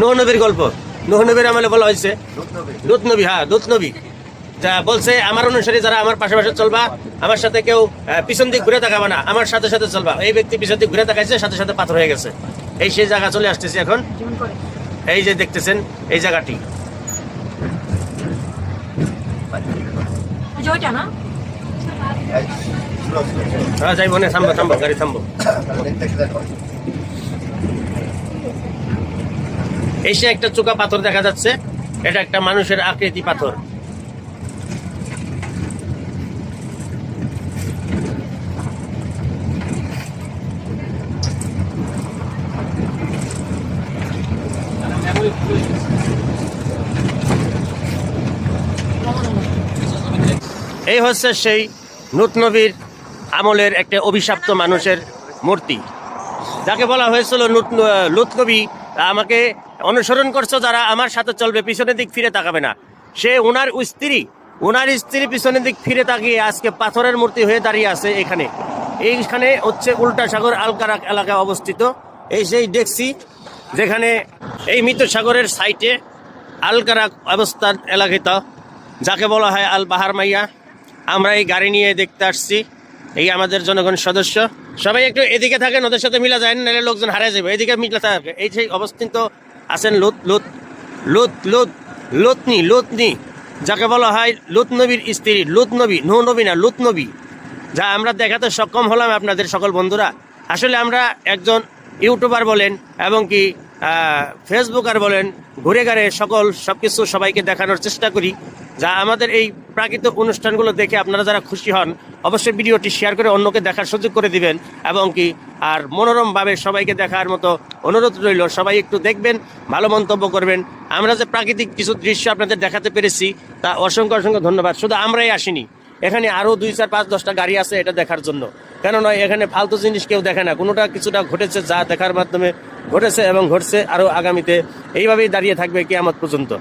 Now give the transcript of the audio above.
নূহ নবীর গল্প। নূহ নবীর আমলে বলা হয়েছে লূত নবী, হ্যাঁ লূত নবী যা বলছে, আমার অনুসারী যারা আমার পাশে পাশে চলবা, আমার সাথে কেউ পিছন দিক ঘুরে তাকাবে না, আমার সাথে সাথে চলবা। এই ব্যক্তি পিছন দিক ঘুরে তাকাইছে, সাথে সাথে পাথর হয়ে গেছে। এই সেই জায়গা চলে আসতেছি এখন। এই যে দেখতেছেন এই জায়গাটি, হ্যাঁ যাই মনে, থামবো থামবো, গাড়ি থামবো। এই সে একটা চোকা পাথর দেখা যাচ্ছে, এটা একটা মানুষের আকৃতি পাথর। এই হচ্ছে সেই লূত নবীর আমলের একটা অভিশপ্ত মানুষের মূর্তি, যাকে বলা হয়েছিল লূত নবী আমাকে অনুসরণ করছো যারা আমার সাথে চলবে, পিছনের দিক ফিরে তাকাবে না। সে ওনার স্ত্রী পিছনের দিক ফিরে তাকিয়ে আজকে পাথরের মূর্তি হয়ে দাঁড়িয়ে আছে এখানে। এইখানে হচ্ছে উল্টা সাগর আলকারাক এলাকায় অবস্থিত। এই সেই দেখছি যেখানে এই মৃত সাগরের সাইটে আলকারাক অবস্থান এলাকাটা, যাকে বলা হয় আল বাহার মাইয়া। আমরা এই গাড়ি নিয়ে দেখতে আসছি। এই আমাদের জনগণ সদস্য সবাই একটু এদিকে থাকেন, ওদের সাথে মিলা যায়, নাহলে লোকজন হারিয়ে যাবে। এদিকে মিলা থাকে। এই সেই অবস্থিত আছেন লুতনি, যাকে বলা হয় লূত নবীর স্ত্রী। লূত নবী, নূহ নবী না, লূত নবী, যা আমরা দেখাতে সক্ষম হলাম আপনাদের সকল বন্ধুরা। আসলে আমরা একজন ইউটিউবার বলেন এবং কি ফেসবুকার বলেন, ঘুরে ঘুরে সবকিছু সবাইকে দেখানোর চেষ্টা করি। যা আমাদের এই প্রাকৃতিক অনুষ্ঠানগুলো দেখে আপনারা যারা খুশি হন, অবশ্যই ভিডিওটি শেয়ার করে অন্যকে দেখার সুযোগ করে দিবেন এবং কি আর মনোরমভাবে সবাইকে দেখার মতো অনুরোধ রইল। সবাই একটু দেখবেন, ভালো মন্তব্য করবেন। আমরা যে প্রাকৃতিক কিছু দৃশ্য আপনাদের দেখাতে পেরেছি তা অসংখ্য অসংখ্য ধন্যবাদ। শুধু আমরাই আসিনি, এখানে আরও 2, 4, 5, 10টা গাড়ি আছে এটা দেখার জন্য। কেন নয়, এখানে ফালতু জিনিস কেউ দেখে না, কোনোটা কিছুটা ঘটেছে যা দেখার মাধ্যমে ঘটেছে এবং ঘটছে, আরও আগামীতে এইভাবেই দাঁড়িয়ে থাকবে কিয়ামত পর্যন্ত।